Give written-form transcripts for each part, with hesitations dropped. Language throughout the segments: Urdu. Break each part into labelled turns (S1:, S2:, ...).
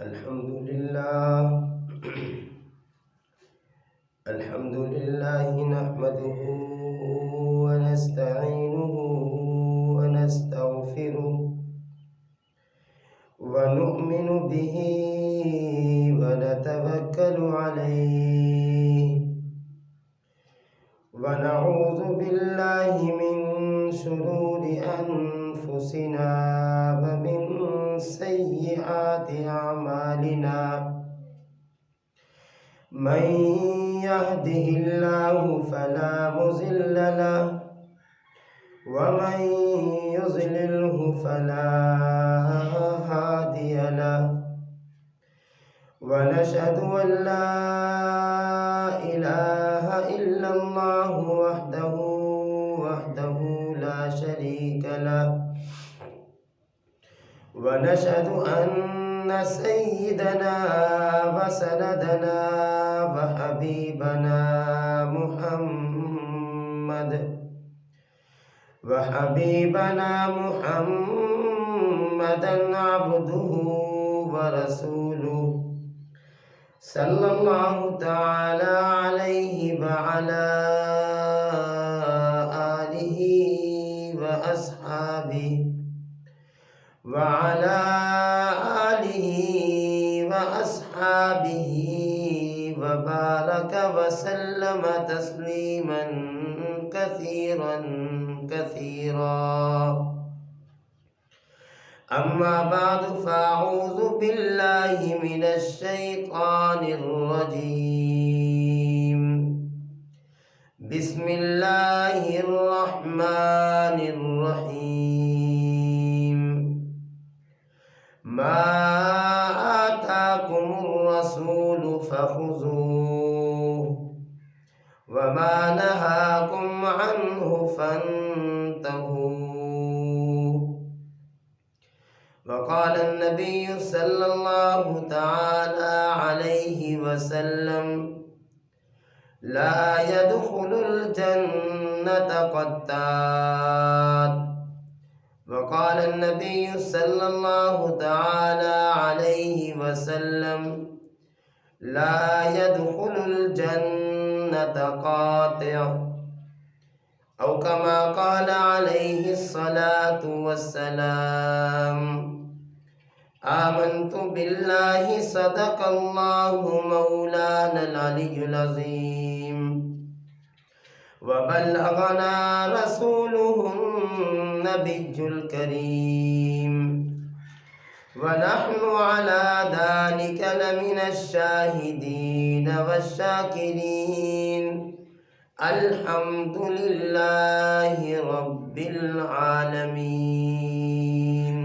S1: الحمد لله نحمده ونستعينه ونستغفره ونؤمن به ونتوكل عليه ونعوذ بالله من شرور أنفسنا ومن سيئات أعمالنا من يهده الله فلا مضل له ومن يضلله فلا هادي له ونشهد أن لا إله إلا الله وحده لا شريك له ونشهد أن سيدنا وسندنا وحبيبنا محمدا عبده ورسوله صلى الله تعالى عليه وعلى آله وأصحابه وبارك وسلم تسليما كثيرا أما بعد فأعوذ بالله من الشيطان الرجيم بسم الله الرحمن الرحيم ما آتاكم الرسول فخذوه وما نهاكم عنه فانتهوا وقال النبي صلى الله تعالى عليه وسلم لا يدخل الجنة قتات وقال النبي صلى الله تعالى عليه وسلم لا يدخل الجنة قاطع أو كما قال عليه الصلاة والسلام آمنت بالله صدق الله مولانا العلي العظيم وبلغنا رسوله النبي الكريم ونحن على ذلك لمن الشاهدين والشاكرين الحمد لله رب العالمين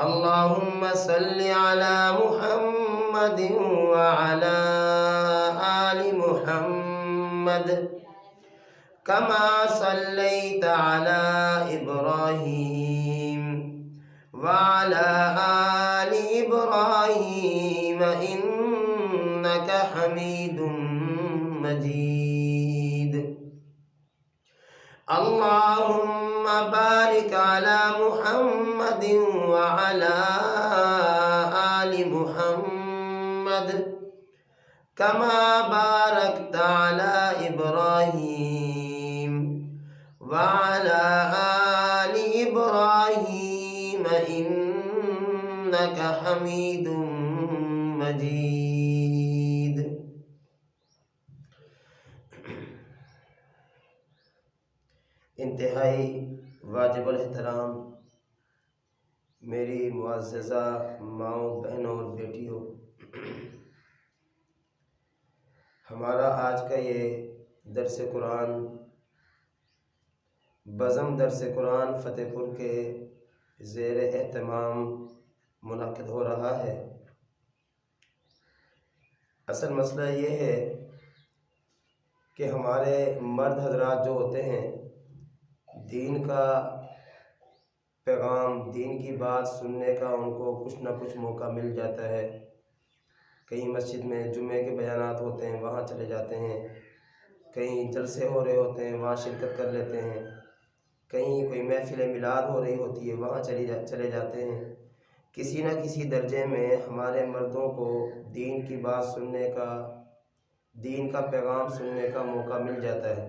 S1: اللهم صل على محمد وعلى آل محمد كما صليت على إبراهيم وعلى آل إبراهيم إنك حميد مجيد اللهم بارك على محمد وعلى آل محمد كما باركت على إبراهيم وعلى آل إبراهيم إنك حميد مجيد انتہائی واجب الاحترام میری معززہ ماؤں بہنوں اور بیٹیوں، ہمارا آج کا یہ درس قرآن بزم درس قرآن فتح پور کے زیر اہتمام منعقد ہو رہا ہے۔ اصل مسئلہ یہ ہے کہ ہمارے مرد حضرات جو ہوتے ہیں، دین کا پیغام، دین کی بات سننے کا ان کو کچھ نہ کچھ موقع مل جاتا ہے۔ کہیں مسجد میں جمعے کے بیانات ہوتے ہیں، وہاں چلے جاتے ہیں، کہیں جلسے ہو رہے ہوتے ہیں، وہاں شرکت کر لیتے ہیں، کہیں کوئی محفل میلاد ہو رہی ہوتی ہے، وہاں چلے جاتے ہیں۔ کسی نہ کسی درجے میں ہمارے مردوں کو دین کی بات سننے کا، دین کا پیغام سننے کا موقع مل جاتا ہے،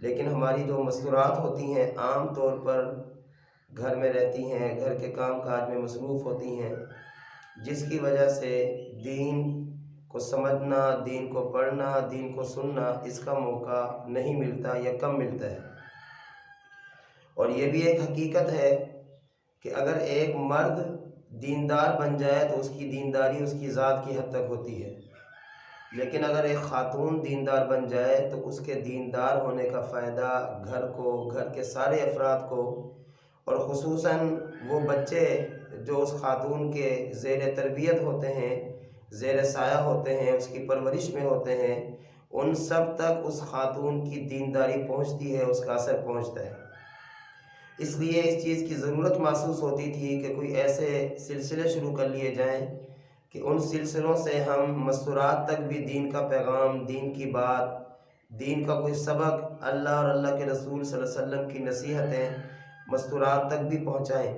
S1: لیکن ہماری جو مستورات ہوتی ہیں عام طور پر گھر میں رہتی ہیں، گھر کے کام کاج میں مصروف ہوتی ہیں، جس کی وجہ سے دین کو سمجھنا، دین کو پڑھنا، دین کو سننا اس کا موقع نہیں ملتا یا کم ملتا ہے۔ اور یہ بھی ایک حقیقت ہے کہ اگر ایک مرد دیندار بن جائے تو اس کی دینداری اس کی ذات کی حد تک ہوتی ہے، لیکن اگر ایک خاتون دیندار بن جائے تو اس کے دیندار ہونے کا فائدہ گھر کو، گھر کے سارے افراد کو، اور خصوصاً وہ بچے جو اس خاتون کے زیر تربیت ہوتے ہیں، زیر سایہ ہوتے ہیں، اس کی پرورش میں ہوتے ہیں، ان سب تک اس خاتون کی دینداری پہنچتی ہے، اس کا اثر پہنچتا ہے۔ اس لیے اس چیز کی ضرورت محسوس ہوتی تھی کہ کوئی ایسے سلسلے شروع کر لیے جائیں کہ ان سلسلوں سے ہم مستورات تک بھی دین کا پیغام، دین کی بات، دین کا کوئی سبق، اللہ اور اللہ کے رسول صلی اللہ علیہ وسلم کی نصیحتیں مستورات تک بھی پہنچائیں،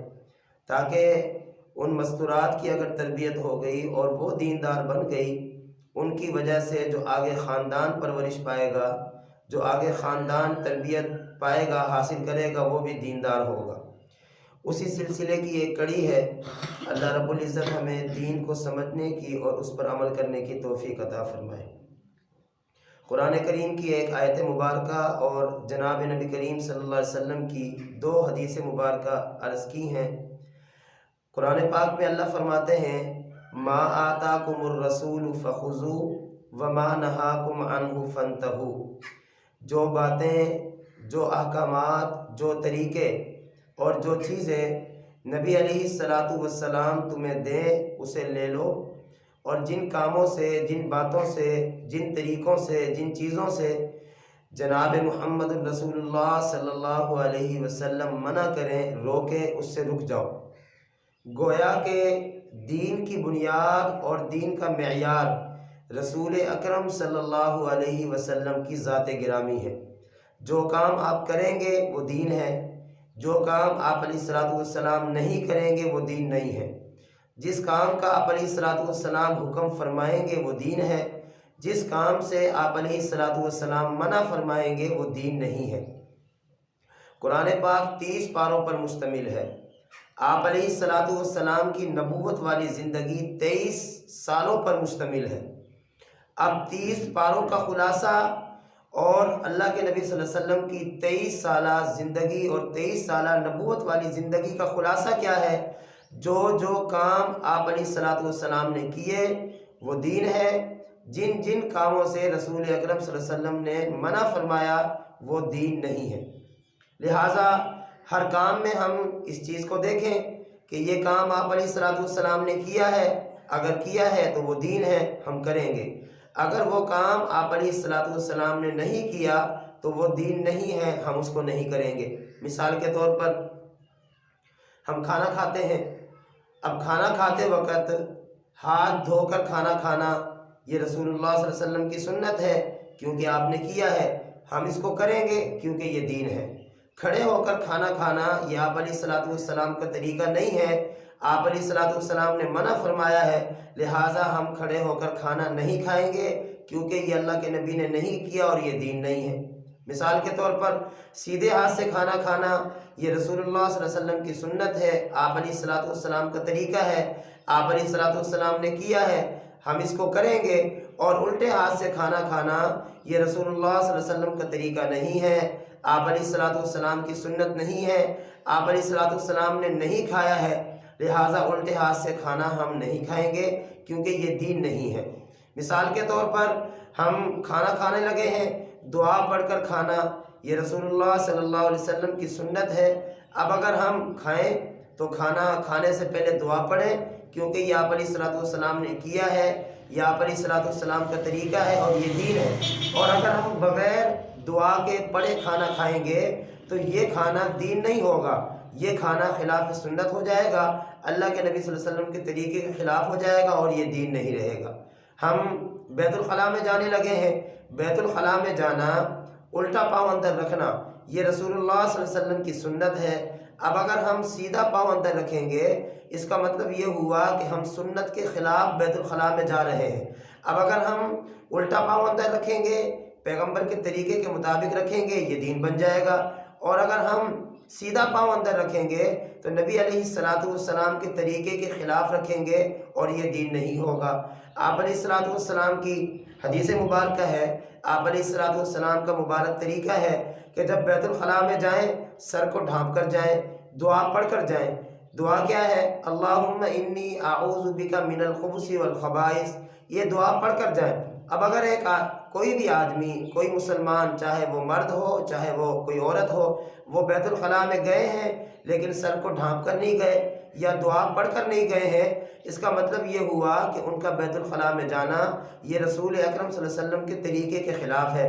S1: تاکہ ان مستورات کی اگر تربیت ہو گئی اور وہ دیندار بن گئی، ان کی وجہ سے جو آگے خاندان پرورش پائے گا، جو آگے خاندان تربیت پائے گا، حاصل کرے گا، وہ بھی دیندار ہوگا۔ اسی سلسلے کی ایک کڑی ہے۔ اللہ رب العزت ہمیں دین کو سمجھنے کی اور اس پر عمل کرنے کی توفیق عطا فرمائے۔ قرآن کریم کی ایک آیت مبارکہ اور جناب نبی کریم صلی اللہ علیہ وسلم کی 2 حدیث مبارکہ عرض کی ہیں۔ قرآن پاک میں اللہ فرماتے ہیں، ما آتاکم الرسول فخذوہ وما نہاکم عنہ فانتہوا۔ جو باتیں، جو احکامات، جو طریقے اور جو چیزیں نبی علیہ السلام تمہیں دیں اسے لے لو، اور جن کاموں سے، جن باتوں سے، جن طریقوں سے، جن چیزوں سے جناب محمد رسول اللہ صلی اللہ علیہ وسلم منع کریں، روکیں، اس سے رک جاؤ۔ گویا کہ دین کی بنیاد اور دین کا معیار رسول اکرم صلی اللہ علیہ وسلم کی ذات گرامی ہے۔ جو کام آپ کریں گے وہ دین ہے، جو کام آپ علیہ السلام نہیں کریں گے وہ دین نہیں ہے۔ جس کام کا آپ علیہ السلام حکم فرمائیں گے وہ دین ہے، جس کام سے آپ علیہ السلام منع فرمائیں گے وہ دین نہیں ہے۔ قرآن پاک 30 پاروں پر مشتمل ہے۔ آپ علیہ السلام کی نبوت والی زندگی 23 سالوں پر مشتمل ہے۔ اب 30 پاروں کا خلاصہ اور اللہ کے نبی صلی اللہ علیہ وسلم کی 23 سالہ زندگی اور 23 سالہ نبوت والی زندگی کا خلاصہ کیا ہے؟ جو کام آپ علیہ السلام نے کیے وہ دین ہے، جن جن کاموں سے رسول اکرم صلی اللہ علیہ وسلم نے منع فرمایا وہ دین نہیں ہے۔ لہٰذا ہر کام میں ہم اس چیز کو دیکھیں کہ یہ کام آپ علیہ السلام نے کیا ہے، اگر کیا ہے تو وہ دین ہے، ہم کریں گے۔ اگر وہ کام آپ علیہ السلام نے نہیں کیا تو وہ دین نہیں ہے، ہم اس کو نہیں کریں گے۔ مثال کے طور پر ہم کھانا کھاتے ہیں، اب کھانا کھاتے وقت ہاتھ دھو کر کھانا کھانا یہ رسول اللہ صلی اللہ علیہ وسلم کی سنت ہے، کیونکہ آپ نے کیا ہے، ہم اس کو کریں گے کیونکہ یہ دین ہے۔ کھڑے ہو کر کھانا کھانا یہ آپ علیہ السلام کا طریقہ نہیں ہے، آپ علیہ السلام نے منع فرمایا ہے، لہٰذا ہم کھڑے ہو کر کھانا نہیں کھائیں گے کیونکہ یہ اللہ کے نبی نے نہیں کیا اور یہ دین نہیں ہے۔ مثال کے طور پر سیدھے ہاتھ سے کھانا کھانا یہ رسول اللہ صلی اللہ علیہ وسلم کی سنت ہے، آپ علیہ السلام کا طریقہ ہے، آپ علیہ السلام نے کیا ہے، ہم اس کو کریں گے۔ اور الٹے ہاتھ سے کھانا کھانا یہ رسول اللہ صلی اللہ علیہ وسلم کا طریقہ نہیں ہے، آپ علیہ السلام کی سنت نہیں ہے، آپ علیہ السلام نے نہیں کھایا ہے، لہٰذا الٹے ہاتھ سے کھانا ہم نہیں کھائیں گے کیونکہ یہ دین نہیں ہے۔ مثال کے طور پر ہم کھانا کھانے لگے ہیں، دعا پڑھ کر کھانا یہ رسول اللہ صلی اللہ علیہ وسلم کی سنت ہے، اب اگر ہم کھائیں تو کھانا کھانے سے پہلے دعا پڑھیں کیونکہ یہ آپ علیہ السلام نے کیا ہے، یہ آپ علیہ السلام کا طریقہ ہے اور یہ دین ہے۔ اور اگر ہم بغیر دعا کے پڑھے کھانا کھائیں گے تو یہ کھانا دین نہیں ہوگا، یہ کھانا خلاف سنت ہو جائے گا، اللہ کے نبی صلی اللہ علیہ وسلم کے طریقے کے خلاف ہو جائے گا اور یہ دین نہیں رہے گا۔ ہم بیت الخلاء میں جانے لگے ہیں، بیت الخلاء میں جانا الٹا پاؤں اندر رکھنا یہ رسول اللہ صلی اللہ علیہ وسلم کی سنت ہے۔ اب اگر ہم سیدھا پاؤں اندر رکھیں گے اس کا مطلب یہ ہوا کہ ہم سنت کے خلاف بیت الخلاء میں جا رہے ہیں۔ اب اگر ہم الٹا پاؤں اندر رکھیں گے پیغمبر کے طریقے کے مطابق رکھیں گے یہ دین بن جائے گا، اور اگر ہم سیدھا پاؤں اندر رکھیں گے تو نبی علیہ السلام کے طریقے کے خلاف رکھیں گے اور یہ دین نہیں ہوگا۔ آپ علیہ السلام کی حدیث مبارکہ ہے، آپ علیہ السلام کا مبارک طریقہ ہے کہ جب بیت الخلاء میں جائیں سر کو ڈھانپ کر جائیں، دعا پڑھ کر جائیں۔ دعا کیا ہے؟ اللہم انی اعوذ بک من الخبث والخبائث، یہ دعا پڑھ کر جائیں۔ اب اگر کوئی بھی آدمی، کوئی مسلمان، چاہے وہ مرد ہو چاہے وہ کوئی عورت ہو، وہ بیت الخلاء میں گئے ہیں لیکن سر کو ڈھانپ کر نہیں گئے یا دعا پڑھ کر نہیں گئے ہیں، اس کا مطلب یہ ہوا کہ ان کا بیت الخلاء میں جانا یہ رسول اکرم صلی اللہ علیہ وسلم کے طریقے کے خلاف ہے،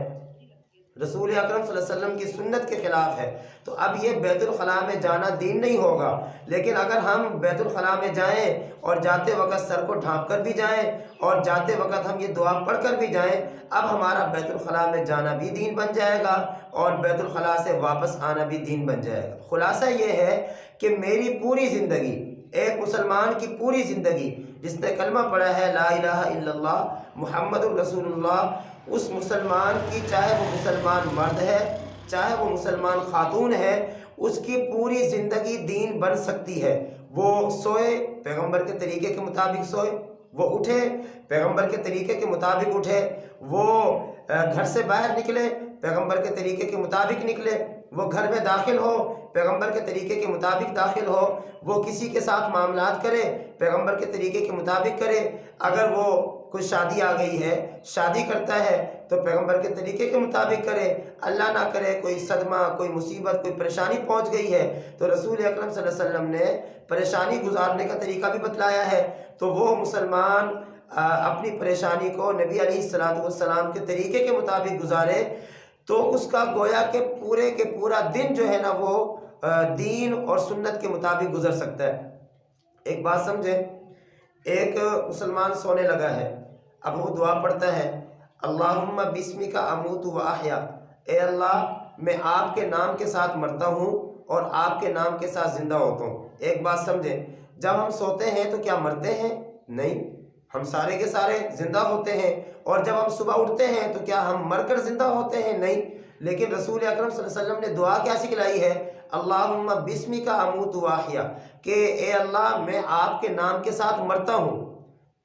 S1: رسول اکرم صلی اللہ علیہ وسلم کی سنت کے خلاف ہے۔ تو اب یہ بیت الخلاء میں جانا دین نہیں ہوگا۔ لیکن اگر ہم بیت الخلاء میں جائیں اور جاتے وقت سر کو ڈھانپ کر بھی جائیں اور جاتے وقت ہم یہ دعا پڑھ کر بھی جائیں، اب ہمارا بیت الخلاء میں جانا بھی دین بن جائے گا اور بیت الخلاء سے واپس آنا بھی دین بن جائے گا۔ خلاصہ یہ ہے کہ میری پوری زندگی، ایک مسلمان کی پوری زندگی جس نے کلمہ پڑھا ہے لا الہ الا اللہ محمد الرسول اللہ، اس مسلمان کی، چاہے وہ مسلمان مرد ہے چاہے وہ مسلمان خاتون ہے، اس کی پوری زندگی دین بن سکتی ہے۔ وہ سوئے پیغمبر کے طریقے کے مطابق سوئے، وہ اٹھے پیغمبر کے طریقے کے مطابق اٹھے، وہ گھر سے باہر نکلے پیغمبر کے طریقے کے مطابق نکلے، وہ گھر میں داخل ہو پیغمبر کے طریقے کے مطابق داخل ہو، وہ کسی کے ساتھ معاملات کرے پیغمبر کے طریقے کے مطابق کرے۔ اگر وہ کوئی شادی آ گئی ہے، شادی کرتا ہے تو پیغمبر کے طریقے کے مطابق کرے۔ اللہ نہ کرے کوئی صدمہ، کوئی مصیبت، کوئی پریشانی پہنچ گئی ہے تو رسول اکرم صلی اللہ علیہ وسلم نے پریشانی گزارنے کا طریقہ بھی بتلایا ہے، تو وہ مسلمان اپنی پریشانی کو نبی علیہ السلام کے طریقے کے مطابق گزارے تو اس کا گویا کہ پورا دن جو ہے نا وہ دین اور سنت کے مطابق گزر سکتا ہے۔ ایک بات سمجھیں، ایک مسلمان سونے لگا ہے، اب وہ دعا پڑھتا ہے اللہم بسمک اموت و احیا، اے اللہ میں آپ کے نام کے ساتھ مرتا ہوں اور آپ کے نام کے ساتھ زندہ ہوتا ہوں۔ ایک بات سمجھیں، جب ہم سوتے ہیں تو کیا مرتے ہیں؟ نہیں، ہم سارے کے سارے زندہ ہوتے ہیں، اور جب ہم صبح اٹھتے ہیں تو کیا ہم مر کر زندہ ہوتے ہیں؟ نہیں۔ لیکن رسول اکرم صلی اللہ علیہ وسلم نے دعا کیا سکھلائی ہے؟ اللہم بسمک اموت و احیا، کہ اے اللہ میں آپ کے نام کے ساتھ مرتا ہوں،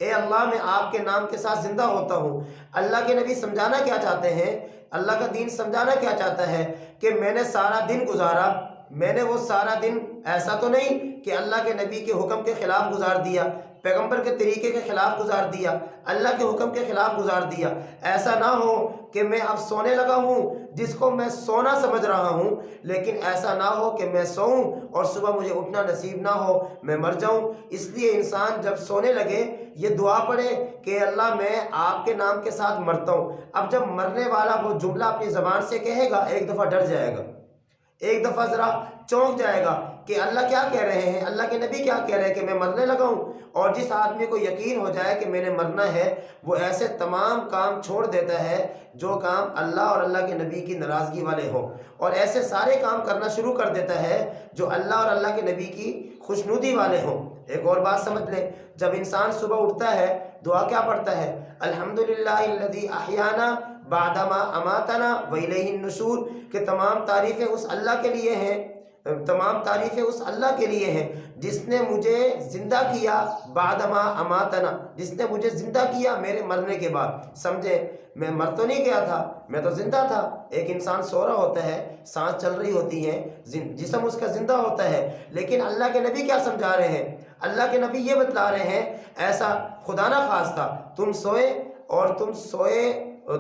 S1: اے اللہ میں آپ کے نام کے ساتھ زندہ ہوتا ہوں۔ اللہ کے نبی سمجھانا کیا چاہتے ہیں؟ اللہ کا دین سمجھانا کیا چاہتا ہے کہ میں نے سارا دن گزارا، میں نے وہ سارا دن ایسا تو نہیں کہ اللہ کے نبی کے حکم کے خلاف گزار دیا، پیغمبر کے طریقے کے خلاف گزار دیا، اللہ کے حکم کے خلاف گزار دیا۔ ایسا نہ ہو کہ میں اب سونے لگا ہوں جس کو میں سونا سمجھ رہا ہوں، لیکن ایسا نہ ہو کہ میں سوؤں اور صبح مجھے اٹھنا نصیب نہ ہو، میں مر جاؤں۔ اس لیے انسان جب سونے لگے یہ دعا پڑھے کہ اللہ میں آپ کے نام کے ساتھ مرتا ہوں۔ اب جب مرنے والا وہ جملہ اپنی زبان سے کہے گا ایک دفعہ ڈر جائے گا، ایک دفعہ ذرا چونک جائے گا کہ اللہ کیا کہہ رہے ہیں، اللہ کے نبی کیا کہہ رہے ہیں کہ میں مرنے لگا ہوں۔ اور جس آدمی کو یقین ہو جائے کہ میں نے مرنا ہے، وہ ایسے تمام کام چھوڑ دیتا ہے جو کام اللہ اور اللہ کے نبی کی ناراضگی والے ہوں، اور ایسے سارے کام کرنا شروع کر دیتا ہے جو اللہ اور اللہ کے نبی کی خوشنودی والے ہوں۔ ایک اور بات سمجھ لیں، جب انسان صبح اٹھتا ہے دعا کیا پڑھتا ہے؟ الحمدللہ الذی احیانا بعدما اماتنا والیہ النشور، کہ تمام تعریفیں اس اللہ کے لیے ہیں، تمام تعریفیں اس اللہ کے لیے ہیں جس نے مجھے زندہ کیا بعدما اماتنا، جس نے مجھے زندہ کیا میرے مرنے کے بعد۔ سمجھے، میں مر تو نہیں گیا تھا، میں تو زندہ تھا۔ ایک انسان سو رہا ہوتا ہے، سانس چل رہی ہوتی ہے، جسم اس کا زندہ ہوتا ہے، لیکن اللہ کے نبی کیا سمجھا رہے ہیں؟ اللہ کے نبی یہ بتلا رہے ہیں ایسا خدا نہ خواستہ تم سوئے اور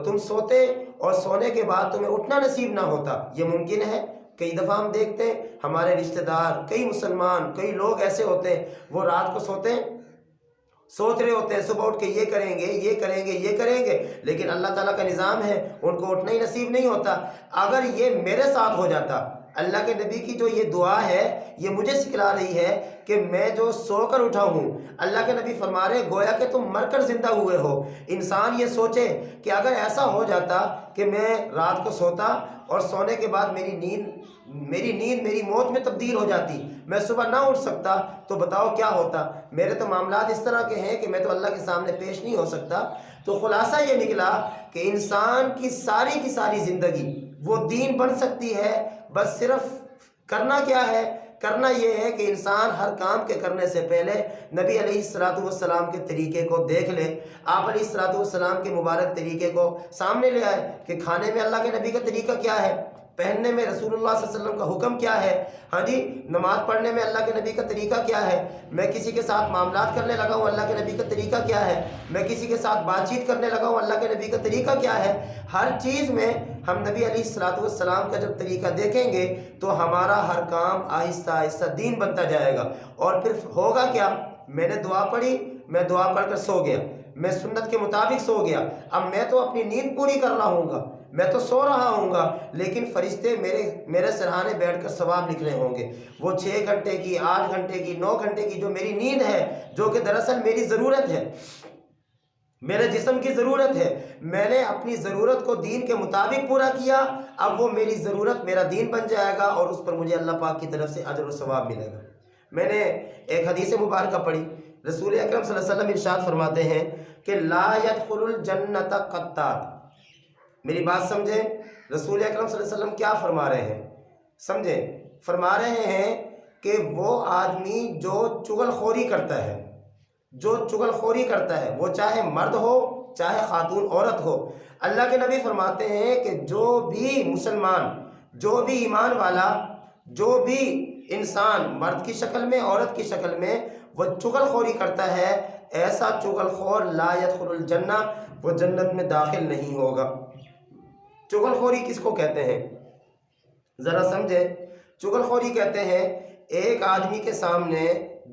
S1: تم سوتے اور سونے کے بعد تمہیں اٹھنا نصیب نہ ہوتا، یہ ممکن ہے؟ کئی دفعہ ہم دیکھتے ہیں ہمارے رشتہ دار، کئی مسلمان، کئی لوگ ایسے ہوتے ہیں وہ رات کو سوتے ہیں، سوچ رہے ہوتے ہیں صبح اٹھ کے یہ کریں گے یہ کریں گے یہ کریں گے، لیکن اللہ تعالیٰ کا نظام ہے ان کو اٹھنا ہی نصیب نہیں ہوتا۔ اگر یہ میرے ساتھ ہو جاتا، اللہ کے نبی کی جو یہ دعا ہے یہ مجھے سکھلا رہی ہے کہ میں جو سو کر اٹھا ہوں، اللہ کے نبی فرما رہے گویا کہ تم مر کر زندہ ہوئے ہو۔ انسان یہ سوچے کہ اگر ایسا ہو جاتا کہ میں رات کو سوتا اور سونے کے بعد میری نیند میری موت میں تبدیل ہو جاتی، میں صبح نہ اٹھ سکتا، تو بتاؤ کیا ہوتا؟ میرے تو معاملات اس طرح کے ہیں کہ میں تو اللہ کے سامنے پیش نہیں ہو سکتا۔ تو خلاصہ یہ نکلا کہ انسان کی ساری زندگی وہ دین بن سکتی ہے، بس صرف کرنا کیا ہے؟ کرنا یہ ہے کہ انسان ہر کام کے کرنے سے پہلے نبی علیہ الصلوۃ والسلام کے طریقے کو دیکھ لے، آپ علیہ الصلوۃ والسلام کے مبارک طریقے کو سامنے لے آئے کہ کھانے میں اللہ کے نبی کا طریقہ کیا ہے، پہننے میں رسول اللہ صلی اللہ علیہ وسلم کا حکم کیا ہے، ہاں جی، نماز پڑھنے میں اللہ کے نبی کا طریقہ کیا ہے، میں کسی کے ساتھ معاملات کرنے لگا ہوں اللہ کے نبی کا طریقہ کیا ہے، میں کسی کے ساتھ بات چیت کرنے لگا ہوں اللہ کے نبی کا طریقہ کیا ہے۔ ہر چیز میں ہم نبی علیہ الصلوۃ والسلام کا جب طریقہ دیکھیں گے تو ہمارا ہر کام آہستہ آہستہ دین بنتا جائے گا۔ اور پھر ہوگا کیا؟ میں نے دعا پڑھی، میں دعا پڑھ کر سو گیا، میں سنت کے مطابق سو گیا، اب میں تو اپنی نیند پوری کر رہا ہوں گا، میں تو سو رہا ہوں گا، لیکن فرشتے میرے سرہانے بیٹھ کر ثواب لکھ رہے ہوں گے۔ وہ 6 گھنٹے کی، 8 گھنٹے کی، 9 گھنٹے کی جو میری نیند ہے، جو کہ دراصل میری ضرورت ہے، میرے جسم کی ضرورت ہے، میں نے اپنی ضرورت کو دین کے مطابق پورا کیا، اب وہ میری ضرورت میرا دین بن جائے گا اور اس پر مجھے اللہ پاک کی طرف سے اجر و ثواب ملے گا۔ میں نے ایک حدیث مبارکہ پڑھی، رسول اکرم صلی اللہ علیہ وسلم ارشاد فرماتے ہیں کہ لا يدخل الجنت قطات۔ میری بات سمجھیں، رسول اکرم صلی اللہ علیہ وسلم کیا فرما رہے ہیں؟ سمجھیں، فرما رہے ہیں کہ وہ آدمی جو چغل خوری کرتا ہے، جو چغل خوری کرتا ہے، وہ چاہے مرد ہو چاہے خاتون عورت ہو، اللہ کے نبی فرماتے ہیں کہ جو بھی مسلمان، جو بھی ایمان والا، جو بھی انسان مرد کی شکل میں عورت کی شکل میں وہ چغل خوری کرتا ہے، ایسا چغل خور لا يدخل الجنہ، وہ جنت میں داخل نہیں ہوگا۔ چغل خوری کس کو کہتے ہیں؟ ذرا سمجھیں، چغل خوری کہتے ہیں ایک آدمی کے سامنے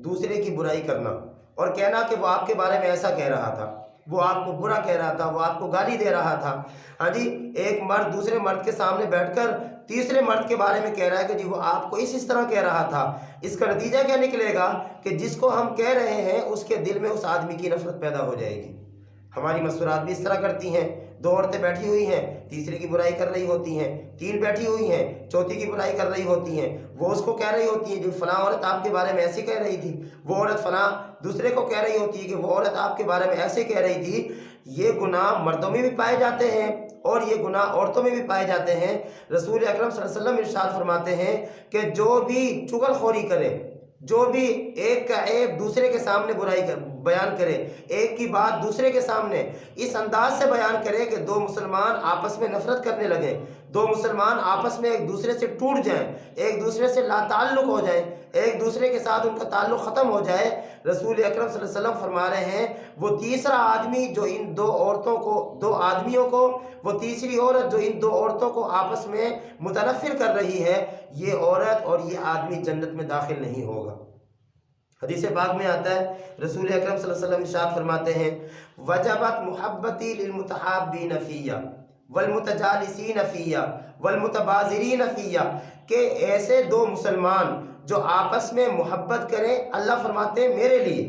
S1: دوسرے کی برائی کرنا اور کہنا کہ وہ آپ کے بارے میں ایسا کہہ رہا تھا، وہ آپ کو برا کہہ رہا تھا، وہ آپ کو گالی دے رہا تھا، ہاں جی، ایک مرد دوسرے مرد کے سامنے بیٹھ کر تیسرے مرد کے بارے میں کہہ رہا ہے کہ جی وہ آپ کو اس طرح کہہ رہا تھا۔ اس کا نتیجہ کیا نکلے گا کہ جس کو ہم کہہ رہے ہیں اس کے دل میں اس آدمی کی نفرت پیدا ہو جائے گی۔ ہماری مستورات بھی اس طرح کرتی ہیں، 2 عورتیں بیٹھی ہوئی ہیں، تیسری کی برائی کر رہی ہوتی ہیں، 3 بیٹھی ہوئی ہیں، چوتھی کی برائی کر رہی ہوتی ہیں، وہ اس کو کہہ رہی ہوتی ہے جو فلاں عورت آپ کے بارے میں ایسے کہہ رہی تھی، وہ عورت فلاں دوسرے کو کہہ رہی ہوتی ہے کہ وہ عورت آپ کے بارے میں ایسے کہہ رہی تھی۔ یہ گناہ مردوں میں بھی پائے جاتے ہیں اور یہ گناہ عورتوں میں بھی پائے جاتے ہیں۔ رسول اکرم صلی اللہ علیہ وسلم ارشاد فرماتے ہیں کہ جو بھی چغل خوری کرے، جو بھی ایک کا عیب دوسرے کے سامنے برائی بیان کرے، ایک کی بات دوسرے کے سامنے اس انداز سے بیان کرے کہ 2 مسلمان آپس میں نفرت کرنے لگیں، 2 مسلمان آپس میں ایک دوسرے سے ٹوٹ جائیں، ایک دوسرے سے لا تعلق ہو جائیں، ایک دوسرے کے ساتھ ان کا تعلق ختم ہو جائے، رسول اکرم صلی اللہ علیہ وسلم فرما رہے ہیں وہ تیسرا آدمی جو ان 2 عورتوں کو، 2 آدمیوں کو، وہ تیسری عورت جو ان 2 عورتوں کو آپس میں متنفر کر رہی ہے، یہ عورت اور یہ آدمی جنت میں داخل نہیں ہوگا۔ حدیث پاک میں آتا ہے، رسول اکرم صلی اللہ علیہ وسلم ارشاد فرماتے ہیں وجبت محبتی للمتحابین فیہ والمتجالسین فیہ والمتبازرین فیہ، کہ ایسے 2 مسلمان جو آپس میں محبت کریں، اللہ فرماتے ہیں میرے لیے،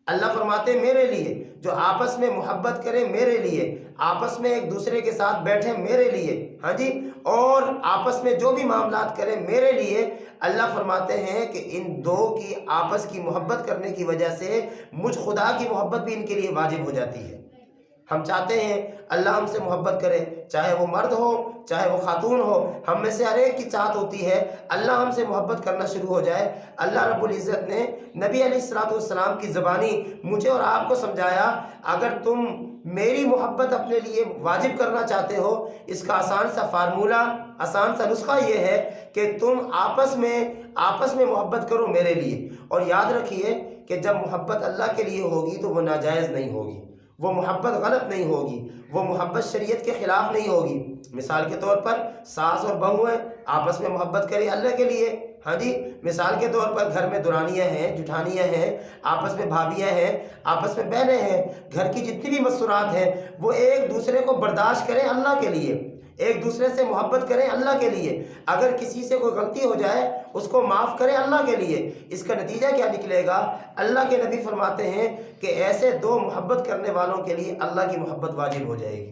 S1: اللہ فرماتے ہیں میرے لیے، جو آپس میں محبت کریں میرے لیے، آپس میں ایک دوسرے کے ساتھ بیٹھیں میرے لیے، ہاں جی، اور آپس میں جو بھی معاملات کریں میرے لیے، اللہ فرماتے ہیں کہ ان 2 کی آپس کی محبت کرنے کی وجہ سے مجھ خدا کی محبت بھی ان کے لیے واجب ہو جاتی ہے۔ ہم چاہتے ہیں اللہ ہم سے محبت کرے، چاہے وہ مرد ہو چاہے وہ خاتون ہو، ہم میں سے ہر ایک کی چاہت ہوتی ہے اللہ ہم سے محبت کرنا شروع ہو جائے۔ اللہ رب العزت نے نبی علیہ الصلوۃ والسلام کی زبانی مجھے اور آپ کو سمجھایا، اگر تم میری محبت اپنے لیے واجب کرنا چاہتے ہو، اس کا آسان سا فارمولہ، آسان سا نسخہ یہ ہے کہ تم آپس میں محبت کرو میرے لیے، اور یاد رکھیے کہ جب محبت اللہ کے لیے ہوگی تو وہ ناجائز نہیں ہوگی، وہ محبت غلط نہیں ہوگی، وہ محبت شریعت کے خلاف نہیں ہوگی۔ مثال کے طور پر ساس اور بہو ہیں، آپس میں محبت کریں اللہ کے لیے، ہاں جی، مثال کے طور پر گھر میں دورانیاں ہیں، جٹھانیاں ہیں، آپس میں بھابیاں ہیں، آپس میں بہنیں ہیں، گھر کی جتنی بھی مستورات ہیں وہ ایک دوسرے کو برداشت کریں اللہ کے لیے، ایک دوسرے سے محبت کریں اللہ کے لیے، اگر کسی سے کوئی غلطی ہو جائے اس کو معاف کریں اللہ کے لیے۔ اس کا نتیجہ کیا نکلے گا؟ اللہ کے نبی فرماتے ہیں کہ ایسے 2 محبت کرنے والوں کے لیے اللہ کی محبت واجب ہو جائے گی۔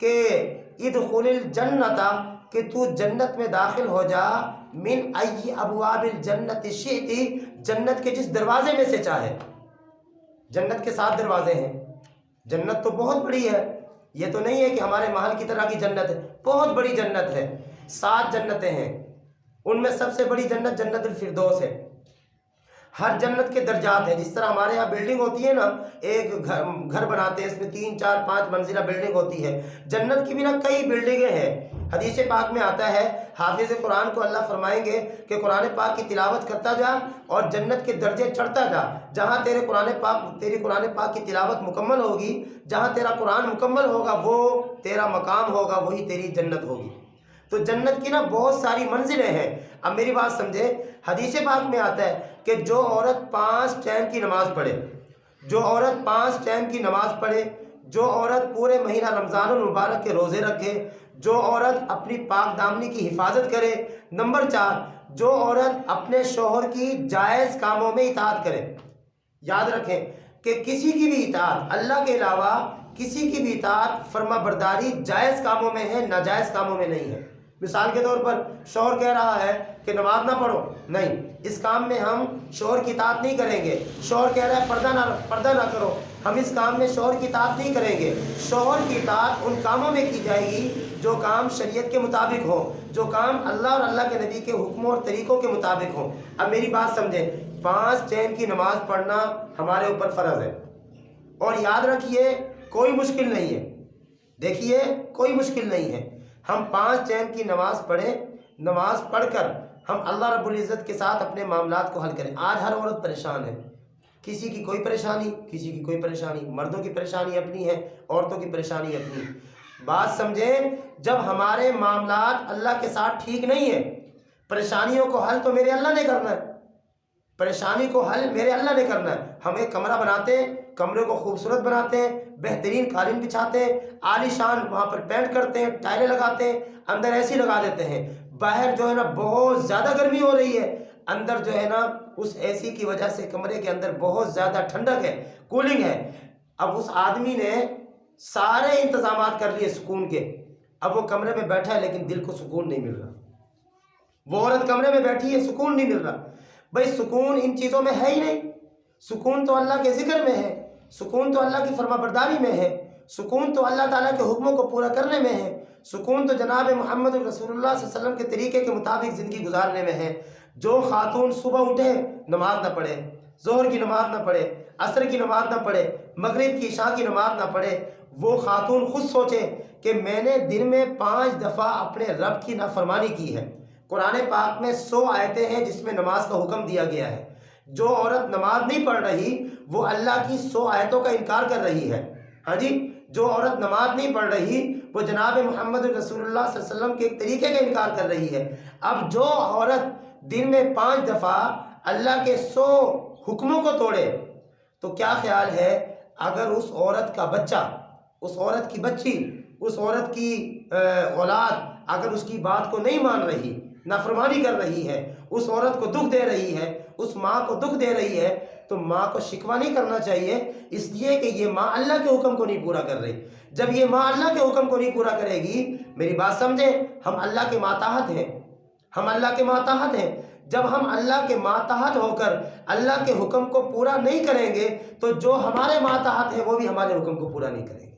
S1: کہ ادخل الجنت، کہ تو جنت میں داخل ہو جا، من ای ابواب الجنت شئت، جنت کے جس دروازے میں سے چاہے۔ جنت کے 7 دروازے ہیں، جنت تو بہت بڑی ہے، یہ تو نہیں ہے کہ ہمارے محل کی طرح کی جنت ہے، بہت بڑی جنت ہے، 7 جنتیں ہیں، ان میں سب سے بڑی جنت جنت الفردوس ہے۔ ہر جنت کے درجات ہیں، جس طرح ہمارے یہاں بلڈنگ ہوتی ہے نا، ایک گھر بناتے ہیں، اس میں 3 4 5 منزلہ بلڈنگ ہوتی ہے، جنت کی بھی نا کئی بلڈنگیں ہیں۔ حدیث پاک میں آتا ہے، حافظ قرآن کو اللہ فرمائیں گے کہ قرآن پاک کی تلاوت کرتا جا اور جنت کے درجے چڑھتا جا، جہاں تیری قرآن پاک کی تلاوت مکمل ہوگی، جہاں تیرا قرآن مکمل ہوگا، وہ تیرا مقام ہوگا، وہی تیری جنت ہوگی۔ تو جنت کی نا بہت ساری منزلیں ہیں۔ اب میری بات سمجھے، حدیث پاک میں آتا ہے کہ جو عورت 5 ٹائم کی نماز پڑھے، جو عورت 5 ٹائم کی نماز پڑھے، جو عورت پورے مہینہ رمضان المبارک کے روزے رکھے، جو عورت اپنی پاک دامنی کی حفاظت کرے، نمبر 4 جو عورت اپنے شوہر کی جائز کاموں میں اطاعت کرے۔ یاد رکھیں کہ کسی کی بھی اطاعت، اللہ کے علاوہ کسی کی بھی اطاعت، فرما برداری جائز کاموں میں ہے، ناجائز کاموں میں نہیں ہے۔ مثال کے طور پر شوہر کہہ رہا ہے کہ نماز نہ پڑھو، نہیں، اس کام میں ہم شوہر کی اطاعت نہیں کریں گے۔ شوہر کہہ رہا ہے پردہ نہ کرو، ہم اس کام میں شوہر کی اطاعت نہیں کریں گے۔ شوہر کی اطاعت ان کاموں میں کی جائے گی جو کام شریعت کے مطابق ہو، جو کام اللہ اور اللہ کے نبی کے حکموں اور طریقوں کے مطابق ہو۔ اب میری بات سمجھیں، 5 ٹائم کی نماز پڑھنا ہمارے اوپر فرض ہے، اور یاد رکھیے کوئی مشکل نہیں ہے، دیکھیے کوئی مشکل نہیں ہے، ہم 5 ٹائم کی نماز پڑھیں، نماز پڑھ کر ہم اللہ رب العزت کے ساتھ اپنے معاملات کو حل کریں۔ آج ہر عورت پریشان ہے، کسی کی کوئی پریشانی، کسی کی کوئی پریشانی، مردوں کی پریشانی اپنی ہے، عورتوں کی پریشانی اپنی۔ بات سمجھیں، جب ہمارے معاملات اللہ کے ساتھ ٹھیک نہیں ہے، پریشانیوں کو حل تو میرے اللہ نے کرنا ہے، پریشانی کو حل میرے اللہ نے کرنا ہے۔ ہم ایک کمرہ بناتے ہیں، کمرے کو خوبصورت بناتے ہیں، بہترین قالین بچھاتے ہیں، عالی شان وہاں پر پینٹ کرتے ہیں، ٹائلیں لگاتے ہیں، اندر ایسی لگا دیتے ہیں، باہر جو ہے نا بہت زیادہ گرمی ہو رہی ہے، اندر جو ہے نا اس اے سی کی وجہ سے کمرے کے اندر بہت زیادہ ٹھنڈک ہے، کولنگ ہے۔ اب اس آدمی نے سارے انتظامات کر لیے سکون کے، اب وہ کمرے میں بیٹھا ہے لیکن دل کو سکون نہیں مل رہا۔ وہ عورت کمرے میں بیٹھی ہے، سکون نہیں مل رہا۔ بھائی سکون ان چیزوں میں ہے ہی نہیں، سکون تو اللہ کے ذکر میں ہے، سکون تو اللہ کی فرما برداری میں ہے، سکون تو اللہ تعالیٰ کے حکموں کو پورا کرنے میں ہے، سکون تو جناب محمد رسول اللہ صلی اللہ علیہ وسلم کے طریقے کے مطابق زندگی گزارنے میں ہے۔ جو خاتون صبح اٹھے نماز نہ پڑھے، ظہر کی نماز نہ پڑھے، عصر کی نماز نہ پڑھے، مغرب کی عشاء کی نماز نہ پڑھے، وہ خاتون خود سوچے کہ میں نے دن میں 5 دفعہ اپنے رب کی نافرمانی کی ہے۔ قرآن پاک میں 100 آیتیں ہیں جس میں نماز کا حکم دیا گیا ہے۔ جو عورت نماز نہیں پڑھ رہی وہ اللہ کی 100 آیتوں کا انکار کر رہی ہے۔ ہاں جی، جو عورت نماز نہیں پڑھ رہی وہ جناب محمد رسول اللہ صلی اللہ علیہ وسلم کے ایک طریقے کا انکار کر رہی ہے۔ اب جو عورت دن میں 5 دفعہ اللہ کے 100 حکموں کو توڑے تو کیا خیال ہے اگر اس عورت کا بچہ، اس عورت کی بچی، اس عورت کی اولاد اگر اس کی بات کو نہیں مان رہی، نافرمانی کر رہی ہے، اس عورت کو دکھ دے رہی ہے، اس ماں کو دکھ دے رہی ہے، تو ماں کو شکوہ نہیں کرنا چاہیے، اس لیے کہ یہ ماں اللہ کے حکم کو نہیں پورا کر رہی۔ جب یہ ماں اللہ کے حکم کو نہیں پورا کرے گی، میری بات سمجھیں، ہم اللہ کے ماتحت ہیں، ہم اللہ کے ماتحت ہیں۔ جب ہم اللہ کے ماتحت ہو کر اللہ کے حکم کو پورا نہیں کریں گے تو جو ہمارے ماتحت ہیں وہ بھی ہمارے حکم کو پورا نہیں کریں گے۔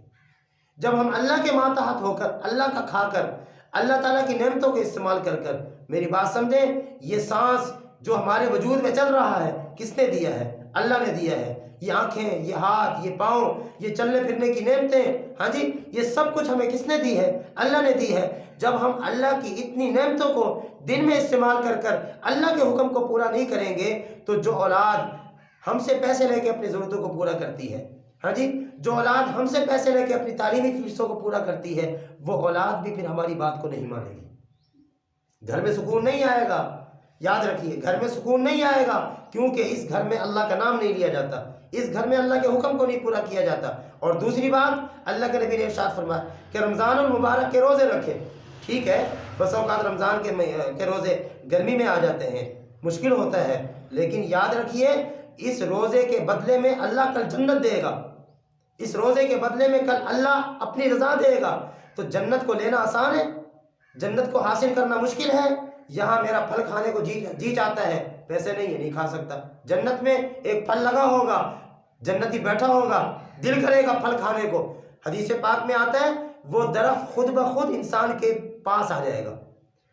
S1: جب ہم اللہ کے ماتحت ہو کر، اللہ کا کھا کر، اللہ تعالیٰ کی نعمتوں کو استعمال کر کر، میری بات سمجھیں، یہ سانس جو ہمارے وجود میں چل رہا ہے کس نے دیا ہے؟ اللہ نے دیا ہے۔ یہ آنکھیں، یہ ہاتھ، یہ پاؤں، یہ چلنے پھرنے کی نعمتیں، ہاں جی، یہ سب کچھ ہمیں کس نے دی ہے؟ اللہ نے دی ہے۔ جب ہم اللہ کی اتنی نعمتوں کو دن میں استعمال کر کر اللہ کے حکم کو پورا نہیں کریں گے تو جو اولاد ہم سے پیسے لے کے اپنی ضرورتوں کو پورا کرتی ہے، ہاں جی، جو اولاد ہم سے پیسے لے کے اپنی تعلیمی فیسوں کو پورا کرتی ہے، وہ اولاد بھی پھر ہماری بات کو نہیں مانے گی۔ گھر میں سکون نہیں آئے گا، یاد رکھیے، گھر میں سکون نہیں آئے گا، کیونکہ اس گھر میں اللہ کا نام نہیں لیا جاتا، اس گھر میں اللہ کے حکم کو نہیں پورا کیا جاتا۔ اور دوسری بات، اللہ کے نبی نے ارشاد فرمایا کہ رمضان المبارک کے روزے رکھے۔ ٹھیک ہے، بس اوقات رمضان کے روزے گرمی میں آ جاتے ہیں، مشکل ہوتا ہے، لیکن یاد رکھیے اس روزے کے بدلے میں اللہ کل جنت دے گا، اس روزے کے بدلے میں کل اللہ اپنی رضا دے گا۔ تو جنت کو لینا آسان ہے؟ جنت کو حاصل کرنا مشکل ہے؟ یہاں میرا پھل کھانے کو جی چاہتا ہے، پیسے نہیں ہے، نہیں کھا سکتا۔ جنت میں ایک پھل لگا ہوگا، جنتی بیٹھا ہوگا، دل کرے گا پھل کھانے کو۔ حدیث پاک میں آتا ہے وہ درخت خود بخود انسان کے پاس آ جائے گا،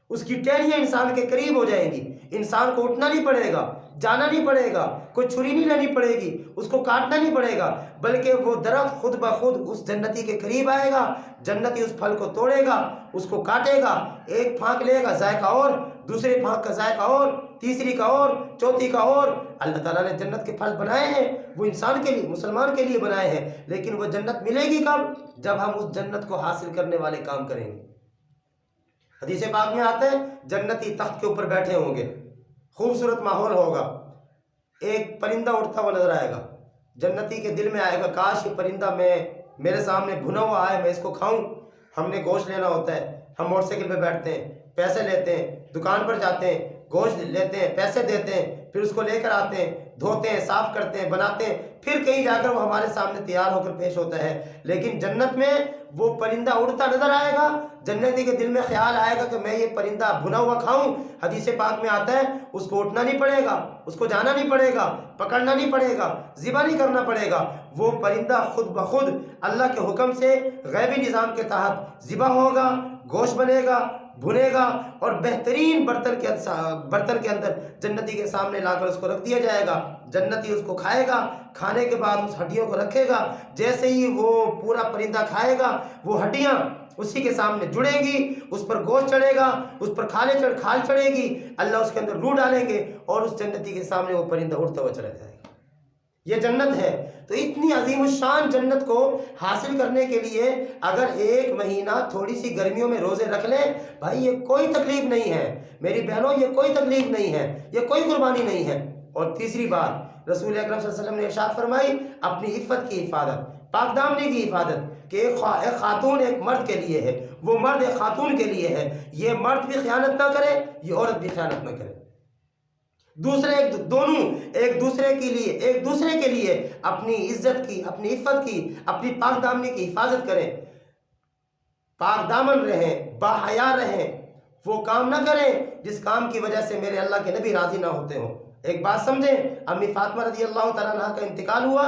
S1: اس کی ٹہنیاں انسان کے قریب ہو جائیں گی، انسان کو اٹھنا نہیں پڑے گا، جانا نہیں پڑے گا، کوئی چھری نہیں لینی پڑے گی، اس کو کاٹنا نہیں پڑے گا، بلکہ وہ درخت خود بخود اس جنتی کے قریب آئے گا۔ جنتی اس پھل کو توڑے گا، اس کو کاٹے گا، ایک پھانک لے گا، ذائقہ اور، دوسرے پھانک کا ذائقہ اور، تیسری کا اور، چوتھی کا اور۔ اللہ تعالیٰ نے جنت کے پھل بنائے ہیں، وہ انسان کے لیے، مسلمان کے لیے بنائے ہیں، لیکن وہ جنت ملے گی کب؟ جب ہم اس جنت کو حاصل کرنے والے کام کریں گے۔ حدیث پاک میں آتا ہے جنتی تخت کے اوپر بیٹھے ہوں گے، خوبصورت ماحول ہوگا، ایک پرندہ اڑتا ہوا نظر آئے گا، جنتی کے دل میں آئے گا کاش یہ پرندہ میرے سامنے بھنا ہوا آئے، میں اس کو کھاؤں۔ ہم نے گوشت لینا ہوتا ہے، ہم موٹر سائیکل پہ بیٹھتے ہیں، پیسے لیتے ہیں، دکان پر جاتے ہیں، گوشت لیتے ہیں، پیسے دیتے ہیں، پھر اس کو لے کر آتے ہیں، دھوتے ہیں، صاف کرتے ہیں، بناتے ہیں، پھر کہیں جا کر وہ ہمارے سامنے تیار ہو کر پیش ہوتا ہے۔ لیکن جنت میں وہ پرندہ اڑتا نظر آئے گا، جنتی کے دل میں خیال آئے گا کہ میں یہ پرندہ بھنا ہوا کھاؤں۔ حدیث پاک میں آتا ہے اس کو اٹھنا نہیں پڑے گا، اس کو جانا نہیں پڑے گا، پکڑنا نہیں پڑے گا، ذبح نہیں کرنا پڑے گا، وہ پرندہ خود بخود اللہ کے حکم سے غیبی نظام کے تحت ذبح ہوگا، گوشت بنے گا، بھنے گا، اور بہترین برتن کے اندر جنتی کے سامنے لا کر اس کو رکھ دیا جائے گا۔ جنتی اس کو کھائے گا، کھانے کے بعد اس ہڈیوں کو رکھے گا، جیسے ہی وہ پورا پرندہ کھائے گا وہ ہڈیاں اسی کے سامنے جڑیں گی، اس پر گوشت چڑھے گا، اس پر کھال چڑھے گی، اللہ اس کے اندر روح ڈالیں گے اور اس جنتی کے سامنے وہ پرندہ اڑتا ہوا چلا جائے گا۔ یہ جنت ہے۔ تو اتنی عظیم الشان جنت کو حاصل کرنے کے لیے اگر ایک مہینہ تھوڑی سی گرمیوں میں روزے رکھ لیں، بھائی یہ کوئی تکلیف نہیں ہے میری بہنوں، یہ کوئی تکلیف نہیں ہے، یہ کوئی قربانی نہیں ہے۔ اور تیسری بات رسول اکرم صلی اللہ علیہ وسلم نے ارشاد فرمائی اپنی عفت کی حفاظت، پاک دامنی کی حفاظت، کہ ایک خاتون ایک مرد کے لیے ہے، وہ مرد ایک خاتون کے لیے ہے، یہ مرد بھی خیانت نہ کرے، یہ عورت بھی خیانت نہ کرے، دونوں ایک دوسرے کے لیے اپنی عزت کی، اپنی عفت کی، اپنی پاک دامنی کی حفاظت کریں، پاک دامن رہیں، با حیا رہیں، وہ کام نہ کریں جس کام کی وجہ سے میرے اللہ کے نبی راضی نہ ہوتے ہوں۔ ایک بات سمجھیں، امی فاطمہ رضی اللہ تعالیٰ عنہ کا انتقال ہوا،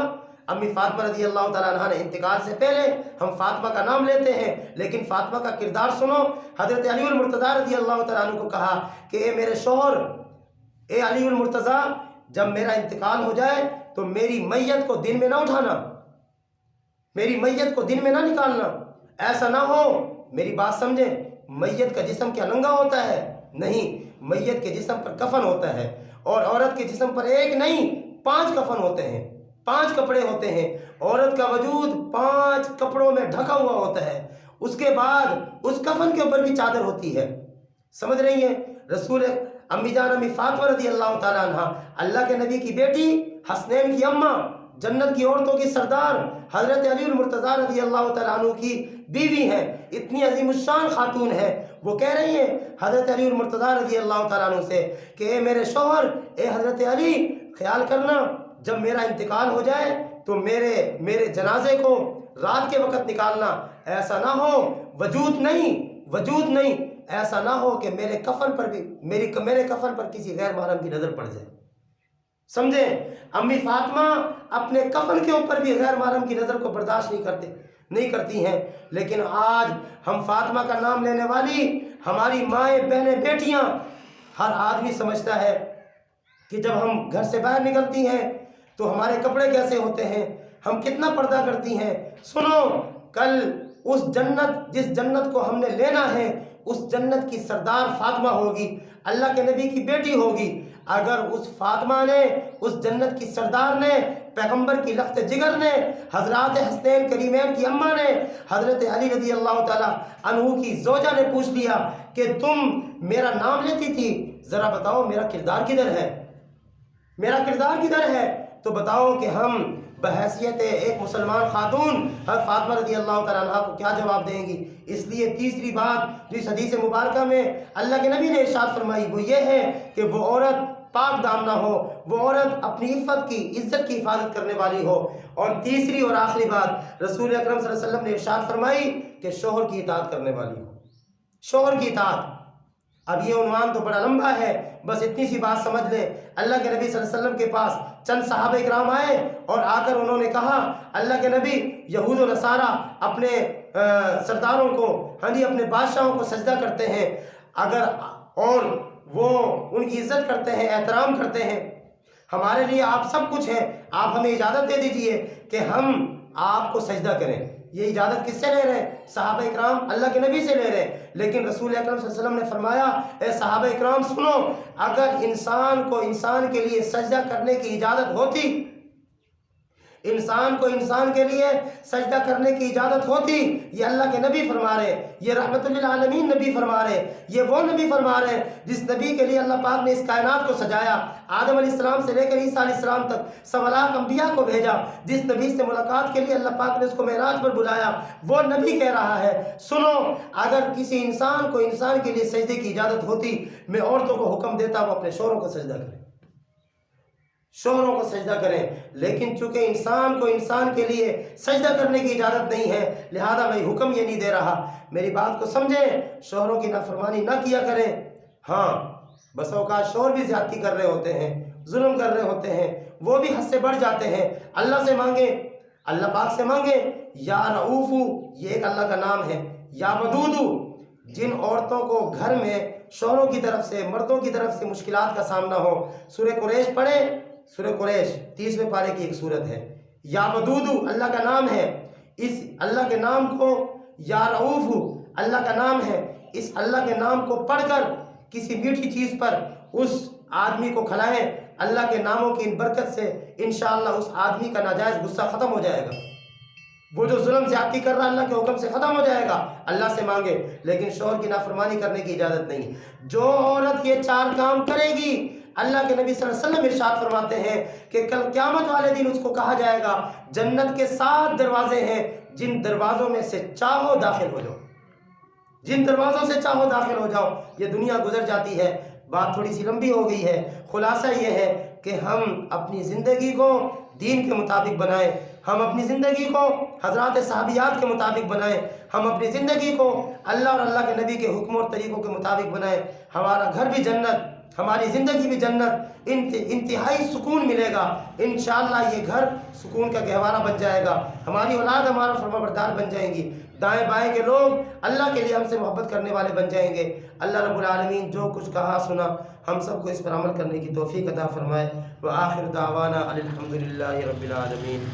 S1: امی فاطمہ رضی اللہ تعالیٰ عنہ نے انتقال سے پہلے ہم فاطمہ کا نام لیتے ہیں، لیکن فاطمہ کا کردار سنو۔ حضرت علی المرتضیٰ رضی اللہ تعالیٰ عنہ کو کہا کہ اے میرے شوہر، اے علی المرتضیٰ، جب میرا انتقال ہو جائے تو میری میت کو دن میں نہ اٹھانا، میری میت کو دن میں نہ نکالنا، ایسا نہ ہو، میری بات سمجھیں، میت کا جسم کیا ننگا ہوتا ہے؟ نہیں، میت کے جسم پر کفن ہوتا ہے، اور عورت کے جسم پر ایک نہیں 5 کفن ہوتے ہیں، 5 کپڑے ہوتے ہیں، عورت کا وجود 5 کپڑوں میں ڈھکا ہوا ہوتا ہے، اس کے بعد اس کفن کے اوپر بھی چادر ہوتی ہے۔ سمجھ رہی ہیں؟ رسول امی جان امی فاطمہ رضی اللہ تعالیٰ عنہ، اللہ کے نبی کی بیٹی، حسنین کی اماں، جنت کی عورتوں کی سردار، حضرت علی المرتضیٰ رضی اللہ تعالیٰ عنہ کی بیوی ہیں، اتنی عظیم الشان خاتون ہے، وہ کہہ رہی ہیں حضرت علی المرتضیٰ رضی اللہ تعالیٰ عنہ سے کہ اے میرے شوہر، اے حضرت علی، خیال کرنا جب میرا انتقال ہو جائے تو میرے جنازے کو رات کے وقت نکالنا، ایسا نہ ہو، وجود نہیں، ایسا نہ ہو کہ میرے کفن پر کسی غیر محرم کی نظر پڑ جائے۔ سمجھیں، امی فاطمہ اپنے کفن کے اوپر بھی غیر محرم کی نظر کو برداشت نہیں کرتی ہیں، لیکن آج ہم فاطمہ کا نام لینے والی ہماری مائیں، بہنیں، بیٹیاں، ہر آدمی سمجھتا ہے کہ جب ہم گھر سے باہر نکلتی ہیں تو ہمارے کپڑے کیسے ہوتے ہیں، ہم کتنا پردہ کرتی ہیں۔ سنو، کل اس جنت، جس جنت کو ہم نے لینا ہے، اس جنت کی سردار فاطمہ ہوگی، اللہ کے نبی کی بیٹی ہوگی۔ اگر اس فاطمہ نے، اس جنت کی سردار نے، پیغمبر کی لخت جگر نے، حضرات حسنین کریمین کی اماں نے، حضرت علی رضی اللہ تعالیٰ عنہ کی زوجہ نے پوچھ لیا کہ تم میرا نام لیتی تھی، ذرا بتاؤ میرا کردار کدھر ہے، تو بتاؤ کہ ہم بحیثیت ایک مسلمان خاتون حضرت فاطمہ رضی اللہ تعالیٰ عنہ کو کیا جواب دیں گی۔ اس لیے تیسری بات جو اس حدیث مبارکہ میں اللہ کے نبی نے ارشاد فرمائی وہ یہ ہے کہ وہ عورت پاک دامنہ ہو، وہ عورت اپنی عفت کی، عزت کی حفاظت کرنے والی ہو۔ اور تیسری اور آخری بات رسول اکرم صلی اللہ علیہ وسلم نے ارشاد فرمائی کہ شوہر کی اطاعت کرنے والی ہو، شوہر کی اطاعت۔ اب یہ عنوان تو بڑا لمبا ہے، بس اتنی سی بات سمجھ لیں۔ اللہ کے نبی صلی اللہ علیہ وسلم کے پاس چند صحابہ کرام آئے اور آ کر انہوں نے کہا، اللہ کے نبی، یہود و نصارہ اپنے سرداروں کو، اپنے بادشاہوں کو سجدہ کرتے ہیں، اور وہ ان کی عزت کرتے ہیں، احترام کرتے ہیں، ہمارے لیے آپ سب کچھ ہیں، آپ ہمیں اجازت دے دیجئے کہ ہم آپ کو سجدہ کریں۔ یہ اجازت کس سے لے رہے ہیں؟ صحابہ اکرام اللہ کے نبی سے لے رہے ہیں۔ لیکن رسول اکرم صلی اللہ علیہ وسلم نے فرمایا، اے صحابہ اکرام سنو، اگر انسان کو انسان کے لیے سجدہ کرنے کی اجازت ہوتی، انسان کو انسان کے لیے سجدہ کرنے کی اجازت ہوتی، یہ اللہ کے نبی فرما رہے، یہ رحمت للعالمین نبی فرما رہے، یہ وہ نبی فرما رہے جس نبی کے لیے اللہ پاک نے اس کائنات کو سجایا، آدم علیہ السلام سے لے کر عیسیٰ علیہ السلام تک 1.25 انبیاء کو بھیجا، جس نبی سے ملاقات کے لیے اللہ پاک نے اس کو معراج پر بلایا، وہ نبی کہہ رہا ہے، سنو، اگر کسی انسان کو انسان کے لیے سجدے کی اجازت ہوتی، میں عورتوں کو حکم دیتا وہ اپنے شوہروں کو سجدہ کریں، شوہروں کو سجدہ کریں۔ لیکن چونکہ انسان کو انسان کے لیے سجدہ کرنے کی اجازت نہیں ہے، لہذا میں حکم یہ نہیں دے رہا۔ میری بات کو سمجھیں، شوہروں کی نافرمانی نہ کیا کریں۔ ہاں، بس اوقات شوہر بھی زیادتی کر رہے ہوتے ہیں، ظلم کر رہے ہوتے ہیں، وہ بھی حد سے بڑھ جاتے ہیں۔ اللہ سے مانگیں، اللہ پاک سے مانگیں، یا رؤوف، یہ ایک اللہ کا نام ہے، یا ودود۔ جن عورتوں کو گھر میں شوہروں کی طرف سے، مردوں کی طرف سے مشکلات کا سامنا ہو، سورہ قریش پڑھیں، سورہ قریش 30ویں پارے کی ایک سورت ہے، یا ودود اللہ کا نام ہے، اس اللہ کے نام کو، یا رؤوف اللہ کا نام ہے، اس اللہ کے نام کو پڑھ کر کسی میٹھی چیز پر اس آدمی کو کھلائیں، اللہ کے ناموں کی ان برکت سے انشاءاللہ اس آدمی کا ناجائز غصہ ختم ہو جائے گا، وہ جو ظلم زیادتی کر رہا اللہ کے حکم سے ختم ہو جائے گا۔ اللہ سے مانگے، لیکن شوہر کی نافرمانی کرنے کی اجازت نہیں۔ جو عورت یہ 4 کام کرے گی، اللہ کے نبی صلی اللہ علیہ وسلم ارشاد فرماتے ہیں کہ کل قیامت والے دن اس کو کہا جائے گا، جنت کے 7 دروازے ہیں، جن دروازوں میں سے چاہو داخل ہو جاؤ، جن دروازوں سے چاہو داخل ہو جاؤ۔ یہ دنیا گزر جاتی ہے، بات تھوڑی سی لمبی ہو گئی ہے، خلاصہ یہ ہے کہ ہم اپنی زندگی کو دین کے مطابق بنائیں، ہم اپنی زندگی کو حضرات صحابیات کے مطابق بنائیں، ہم اپنی زندگی کو اللہ اور اللہ کے نبی کے حکم اور طریقوں کے مطابق بنائیں۔ ہمارا گھر بھی جنت، ہماری زندگی بھی جنت، انتہائی سکون ملے گا انشاءاللہ۔ یہ گھر سکون کا گہوارہ بن جائے گا، ہماری اولاد ہمارا فرمانبردار بن جائیں گی، دائیں بائیں کے لوگ اللہ کے لیے ہم سے محبت کرنے والے بن جائیں گے۔ اللہ رب العالمین جو کچھ کہا سنا ہم سب کو اس پر عمل کرنے کی توفیق عطا فرمائے۔ وآخر دعوانا الحمدللہ رب العالمین۔